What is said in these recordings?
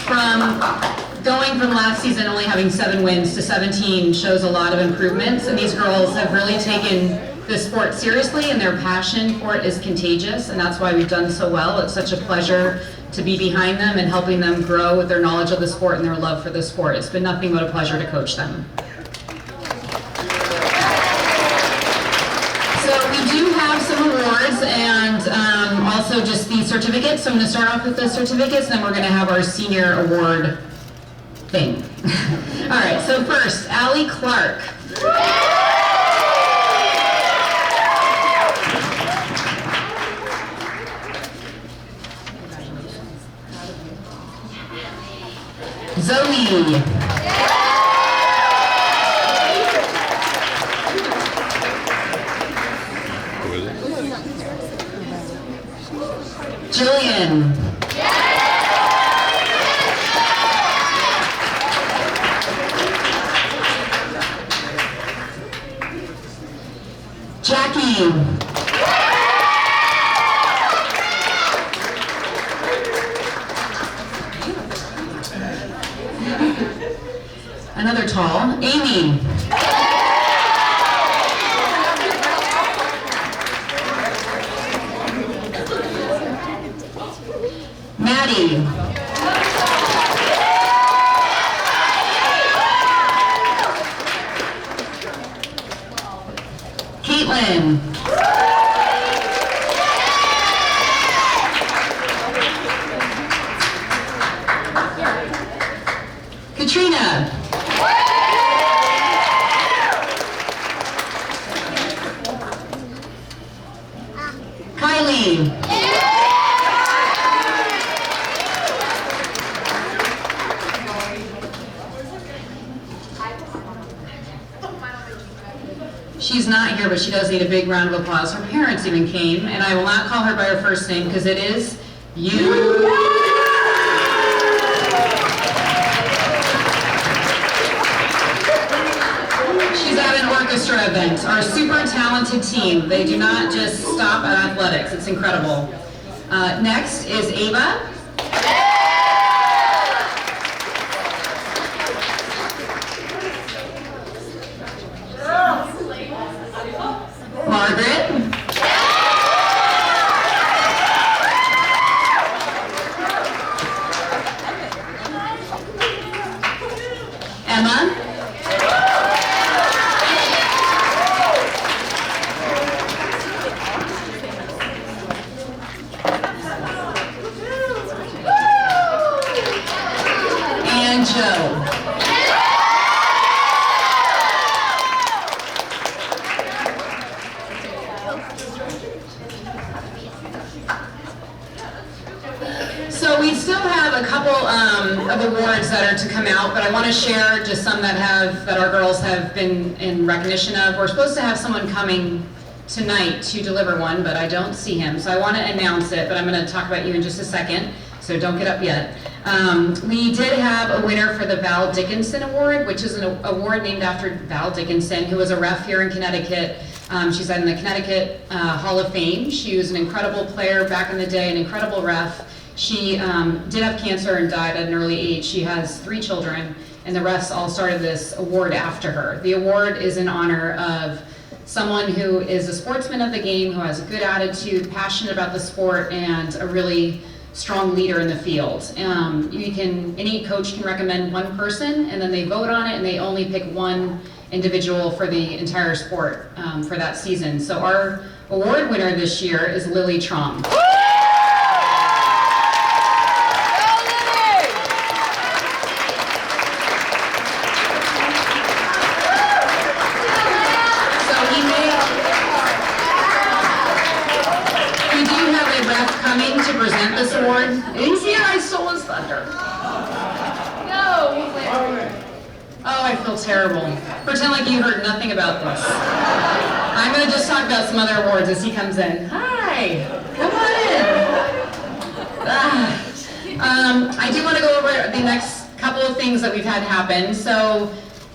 from going from last season only having 7 wins to 17 shows a lot of improvements, and these girls have really taken the sport seriously, and their passion for it is contagious, and that's why we've done so well. It's such a pleasure to be behind them and helping them grow with their knowledge of the sport and their love for the sport. It's been nothing but a pleasure to coach them. So we do have some awards and also just the certificates. So I'm going to start off with the certificates, then we're going to have our senior award thing. All right, so first, Allie Clark. Zoe. Jillian. Jackie. Another tall, Amy. Maddie. Caitlin. Katrina. Kylie. She's not here, but she does need a big round of applause. Her parents even came, and I will not call her by her first name because it is you. She's at an orchestra event. Our super talented team. They do not just stop at athletics. It's incredible. Next is Ava. Margaret. Emma. And Joe. So we still have a couple of awards that are to come out, but I want to share just some that our girls have been in recognition of. We're supposed to have someone coming tonight to deliver one, but I don't see him, so I want to announce it, but I'm going to talk about you in just a second, so don't get up yet. We did have a winner for the Val Dickinson Award, which is an award named after Val Dickinson, who was a ref here in Connecticut. She's in the Connecticut Hall of Fame. She was an incredible player back in the day, an incredible ref. She did have cancer and died at an early age. She has 3 children, and the refs all started this award after her. The award is in honor of someone who is a sportsman of the game, who has a good attitude, passionate about the sport, and a really strong leader in the field. Any coach can recommend one person, and then they vote on it, and they only pick one individual for the entire sport for that season. So our award winner this year is Lily Trom. To present this award. He's here, I stole his thunder. No. Oh, I feel terrible. Pretend like you heard nothing about this. I'm going to just talk about some other awards as he comes in. Hi, come on in. I do want to go over the next couple of things that we've had happen. So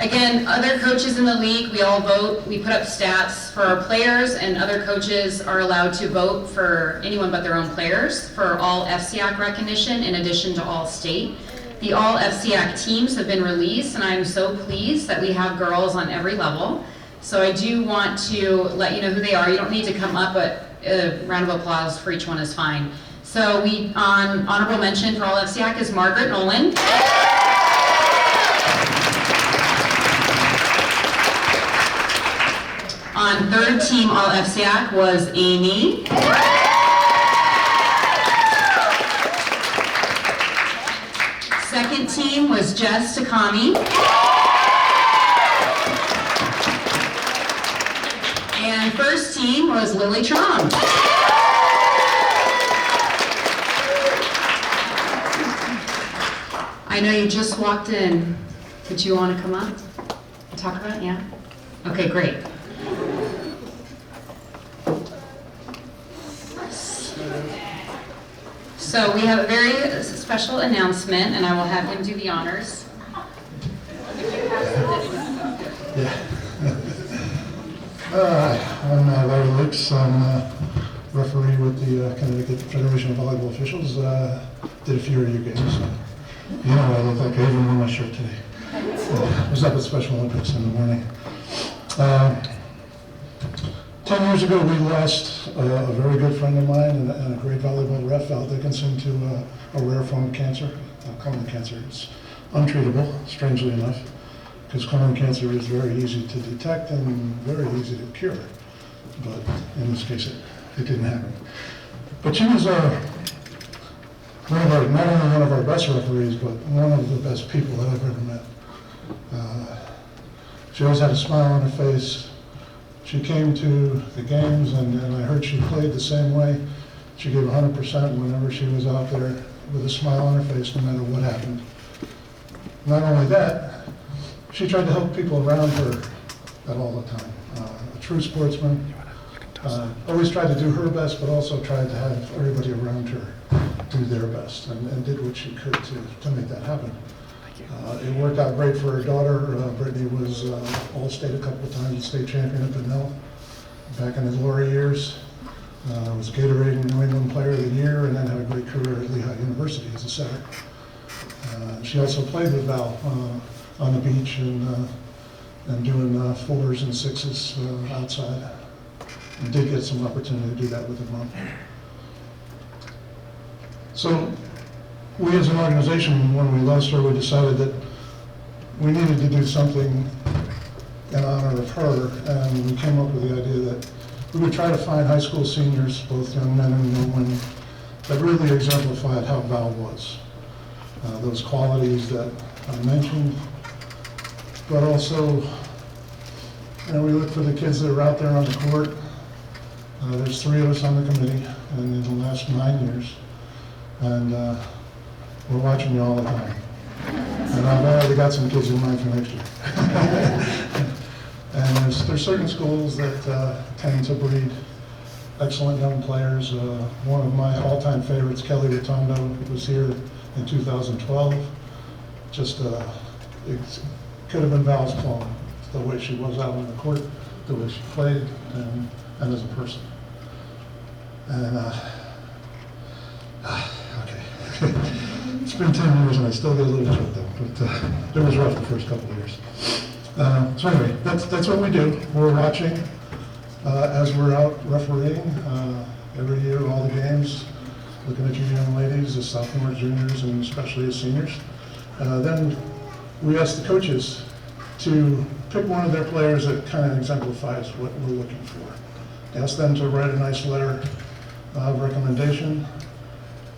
again, other coaches in the league, we all vote. We put up stats for our players, and other coaches are allowed to vote for anyone but their own players for all FCIAC recognition in addition to all state. The all FCAC teams have been released, and I'm so pleased that we have girls on every level. So I do want to let you know who they are. You don't need to come up, but a round of applause for each one is fine. So we, honorable mention for all FCAC is Margaret Nolan. On third team all FCAC was Amy. Second team was Jess Takami. And first team was Lily Trom. I know you just walked in. Did you want to come up and talk about it? Yeah? Okay, great. So we have a very special announcement, and I will have him do the honors. Yeah. I'm Larry Lux. I'm referee with the Connecticut Federation of Volleyball Officials. Did a few of your games. You know, I look like I even wore my shirt today. I was up at Special Olympics in the morning. 10 years ago, we lost a very good friend of mine and a great volleyball ref, Val Dickinson, to a rare form of cancer, colon cancer. It's untreatable, strangely enough, because colon cancer is very easy to detect and very easy to cure. But in this case, it didn't happen. But she was not only one of our best referees, but one of the best people that I've ever met. She always had a smile on her face. She came to the games, and I heard she played the same way. She gave 100% whenever she was out there with a smile on her face, no matter what happened. Not only that, she tried to help people around her at all the time. A true sportsman, always tried to do her best, but also tried to have everybody around her do their best, and did what she could to make that happen. It worked out great for her daughter. Brittany was All-State a couple of times, state champion at Benell back in the glory years. Was Gatorade New England Player of the Year, and then had a great career at Lehigh University as a setter. She also played with Val on the beach and doing fours and sixes outside. And did get some opportunity to do that with her mom. So we as an organization, when we lost her, we decided that we needed to do something in honor of her, and we came up with the idea that we would try to find high school seniors, both young men and young women, that really exemplified how Val was. Those qualities that I mentioned, but also, we look for the kids that are out there on the court. There's 3 of us on the committee, and in the last 9 years, and we're watching you all the time. And I've already got some kids in mind for next year. And there's certain schools that tend to breed excellent young players. One of my all-time favorites, Kelly Rotondo, who was here in 2012. Just, it could have been Val's clone, the way she was out on the court, the way she played, and as a person. And, okay. It's been 10 years and I still get a little choked up, but it was rough the first couple of years. So anyway, that's what we do. We're watching as we're out refereeing every year, all the games, looking at you young ladies, the sophomores, juniors, and especially the seniors. Then we ask the coaches to pick one of their players that kind of exemplifies what we're looking for. Ask them to write a nice letter of recommendation,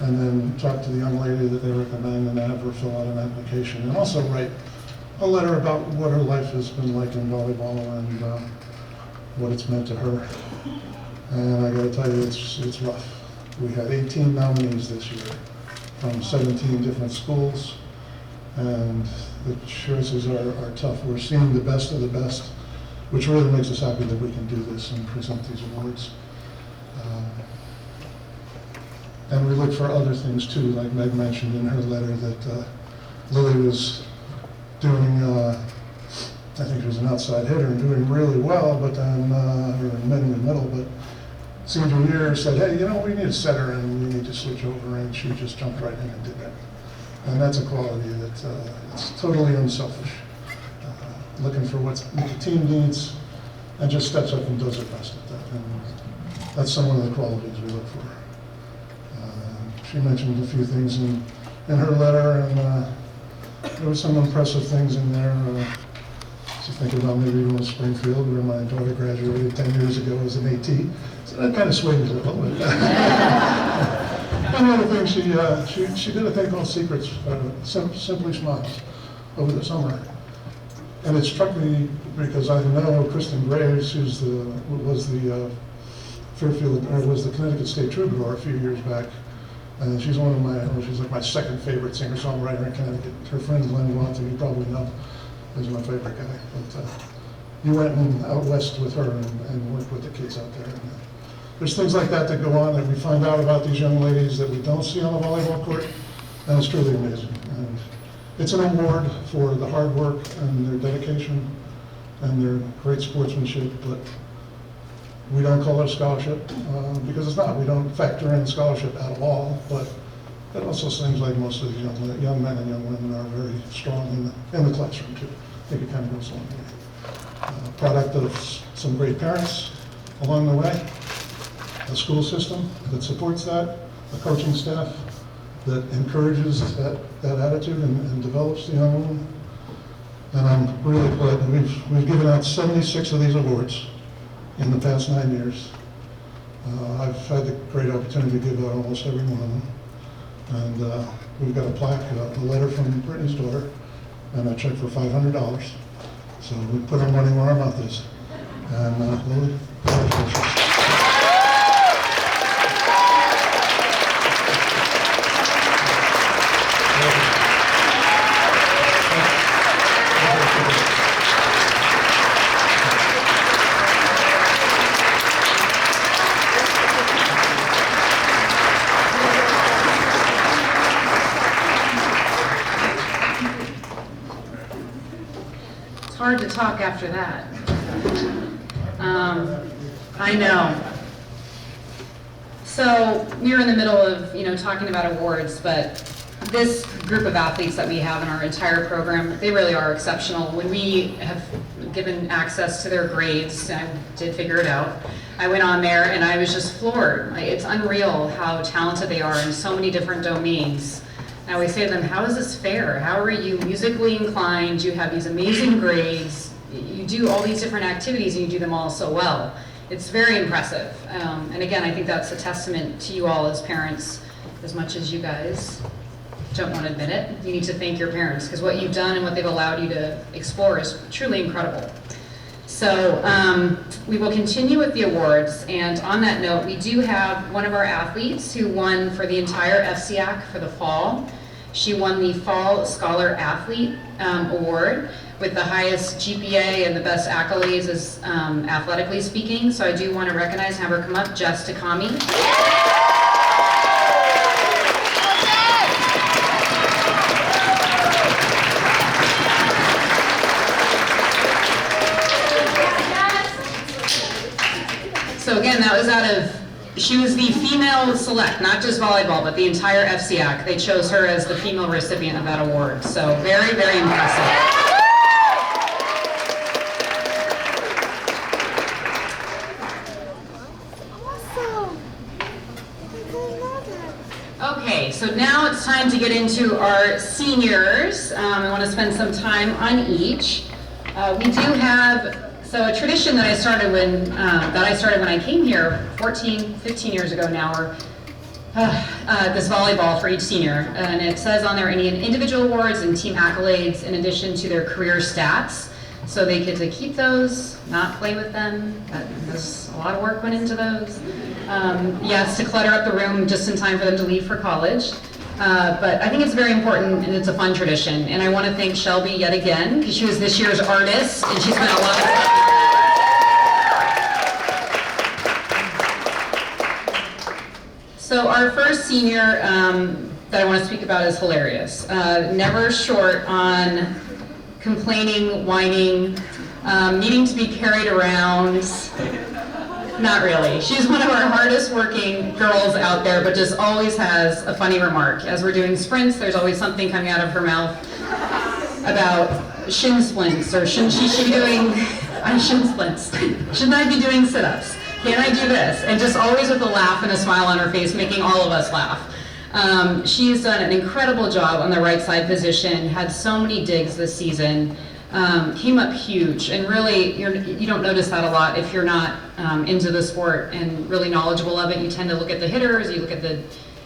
and then talk to the young lady that they recommend and have her fill out an application, and also write a letter about what her life has been like in volleyball and what it's meant to her. And I gotta tell you, it's rough. We had 18 nominees this year from 17 different schools, and the choices are tough. We're seeing the best of the best, which really makes us happy that we can do this and present these awards. And we look for other things too, like Meg mentioned in her letter that Lily was doing, I think she was an outside hitter and doing really well, but then, or in the middle, but senior year said, hey, we need a setter and we need to switch over, and she just jumped right in and did that. And that's a quality that it's totally unselfish, looking for what the team needs, and just steps up and does her best at that. And that's some of the qualities we look for. She mentioned a few things in her letter, and there were some impressive things in there. She's thinking about maybe going to Springfield, where my daughter graduated 10 years ago as an AT. So that kind of swings a little bit. Another thing, she did a thing called Secrets, Simply Smiles, over the summer. And it struck me because I know Kristen Graves, who was the Connecticut State Troubadour a few years back. And she's she's like my second favorite singer-songwriter in Connecticut. Her friend Glenn Wanton, you probably know, is my favorite guy. But you went out west with her and worked with the kids out there. And, there's things like that go on that we find out about these young ladies that we don't see on the volleyball court, and it's truly amazing. And it's an award for the hard work and their dedication and their great sportsmanship, but we don't call it a scholarship because it's not. We don't factor in scholarship at all, but it also seems like most of the young men and young women are very strong in the classroom too. I think it kind of goes along the way. Product of some great parents along the way, a school system that supports that, a coaching staff that encourages that attitude and develops the young woman. And I'm really glad we've given out 76 of these awards in the past 9 years. I've had the great opportunity to give out almost every one of them. And we've got a plaque, a letter from Brittany's daughter, and a check for $500. So we put our money where our mouth is. And Lily, congratulations. Hard to talk after that. I know. So we were in the middle of, talking about awards, but this group of athletes that we have in our entire program, they really are exceptional. When we have given access to their grades, I did figure it out, I went on there and I was just floored. It's unreal how talented they are in so many different domains. I always say to them, how is this fair? How are you musically inclined? You have these amazing grades. You do all these different activities and you do them all so well. It's very impressive. And again, I think that's a testament to you all as parents, as much as you guys don't want to admit it. You need to thank your parents because what you've done and what they've allowed you to explore is truly incredible. So we will continue with the awards, and on that note, we do have one of our athletes who won for the entire FCAC for the fall. She won the Fall Scholar Athlete Award with the highest GPA and the best accolades as athletically speaking. So I do want to recognize and have her come up, Jess Takami. So again, that was she was the female select, not just volleyball, but the entire FCAC. They chose her as the female recipient of that award. So very, very impressive. Okay, so now it's time to get into our seniors. I want to spend some time on each. We do have a tradition that I started when I came here 15 years ago now, or this volleyball for each senior, and it says on there any individual awards and team accolades in addition to their career stats. So they get to keep those, not play with them. There's a lot of work went into those. Yes, to clutter up the room just in time for them to leave for college. But I think it's very important and it's a fun tradition. And I want to thank Shelby yet again because she was this year's artist and she spent a lot of time. So our first senior that I want to speak about is hilarious. Never short on complaining, whining, needing to be carried around. Not really. She's one of our hardest working girls out there, but just always has a funny remark. As we're doing sprints, there's always something coming out of her mouth about shin splints, or should be doing shin splints. Shouldn't I be doing sit-ups? Can I do this? And just always with a laugh and a smile on her face, making all of us laugh. She's done an incredible job on the right side position, had so many digs this season, came up huge, and really you don't notice that a lot if you're not into the sport and really knowledgeable of it. You tend to look at the hitters, you look at the,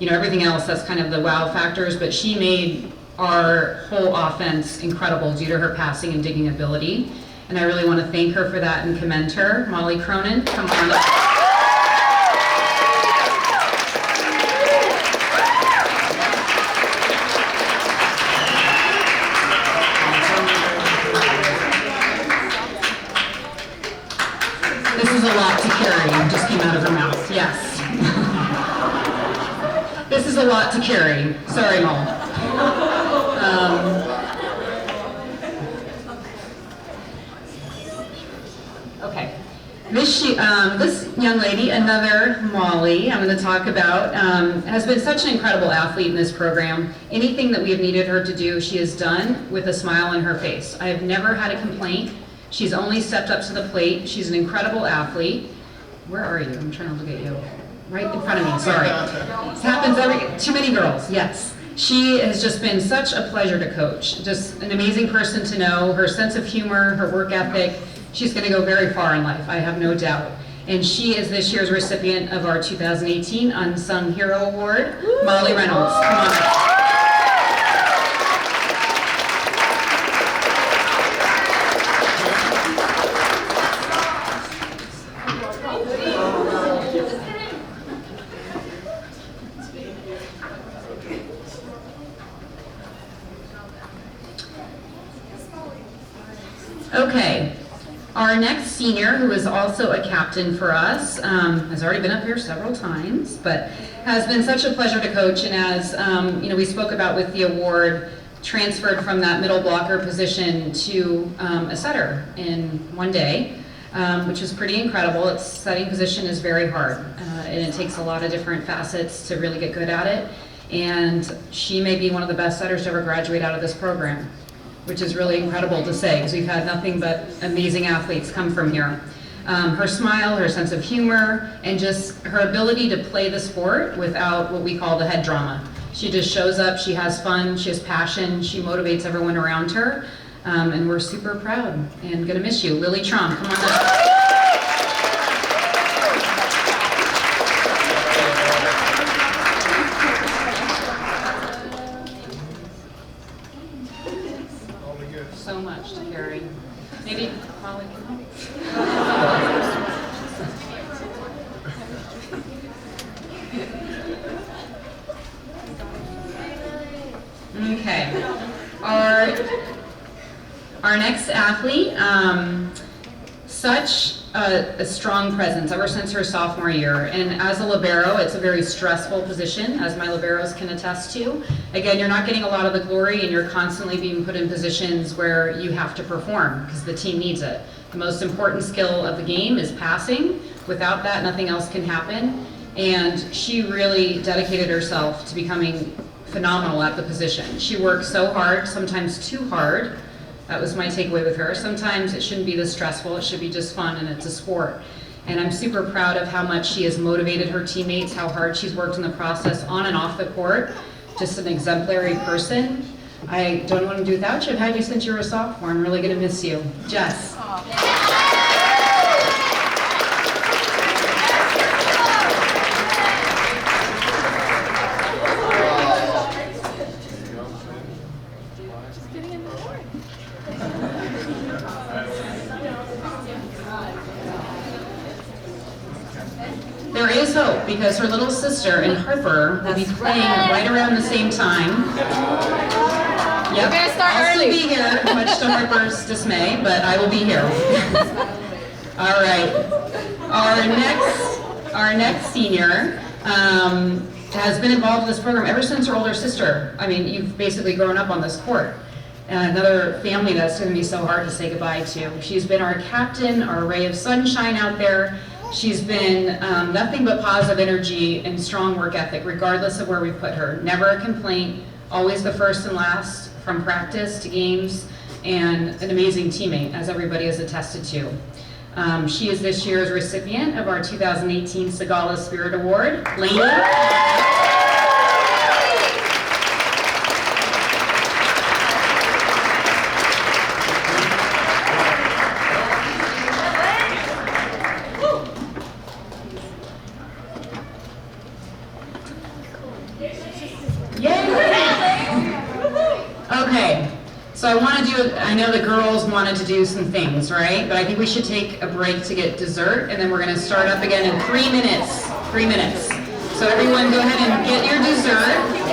everything else, that's kind of the wow factors, but she made our whole offense incredible due to her passing and digging ability. And I really want to thank her for that and commend her. Molly Cronin, come on up. This is a lot to carry, just came out of her mouth, yes. This is a lot to carry. Sorry, Mom. Okay. This young lady, another Molly, I'm going to talk about, has been such an incredible athlete in this program. Anything that we have needed her to do, she has done with a smile on her face. I have never had a complaint. She's only stepped up to the plate. She's an incredible athlete. Where are you? I'm trying to look at you. Right in front of me, sorry. This happens too many girls, yes. She has just been such a pleasure to coach. Just an amazing person to know. Her sense of humor, her work ethic, she's going to go very far in life, I have no doubt. And she is this year's recipient of our 2018 Unsung Hero Award, Molly Reynolds. Come on up. Okay, our next senior, who is also a captain for us, has already been up here several times, but has been such a pleasure to coach. And as we spoke about with the award, transferred from that middle blocker position to a setter in one day, which is pretty incredible. Its setting position is very hard, and it takes a lot of different facets to really get good at it. And she may be one of the best setters to ever graduate out of this program, which is really incredible to say, because we've had nothing but amazing athletes come from here. Her smile, her sense of humor, and just her ability to play the sport without what we call the head drama. She just shows up, she has fun, she has passion, she motivates everyone around her, and we're super proud and gonna miss you. Lily Trom, come on up. So much to carry. Maybe Molly can help. Okay. Our next athlete, such a strong presence ever since her sophomore year. And as a libero, it's a very stressful position, as my liberos can attest to. Again, you're not getting a lot of the glory, and you're constantly being put in positions where you have to perform because the team needs it. The most important skill of the game is passing. Without that, nothing else can happen. And she really dedicated herself to becoming phenomenal at the position. She worked so hard, sometimes too hard. That was my takeaway with her. Sometimes it shouldn't be this stressful, it should be just fun, and it's a sport. And I'm super proud of how much she has motivated her teammates, how hard she's worked in the process on and off the court. Just an exemplary person. I don't know what I'm do without you. I've had you since you were a sophomore. I'm really gonna miss you. Jess. There is hope, because her little sister and Harper will be playing right around the same time. Yep, I'll still be here, much to Harper's dismay, but I will be here. All right, our next senior has been involved in this program ever since her older sister. I mean, you've basically grown up on this court. Another family that's going to be so hard to say goodbye to. She's been our captain, our ray of sunshine out there. She's been nothing but positive energy and strong work ethic, regardless of where we put her. Never a complaint, always the first and last from practice to games, and an amazing teammate, as everybody has attested to. She is this year's recipient of our 2018 Sagala Spirit Award. Lainey. Okay, so I know the girls wanted to do some things, right? But I think we should take a break to get dessert, and then we're gonna start up again in 3 minutes. 3 minutes. So everyone go ahead and get your dessert.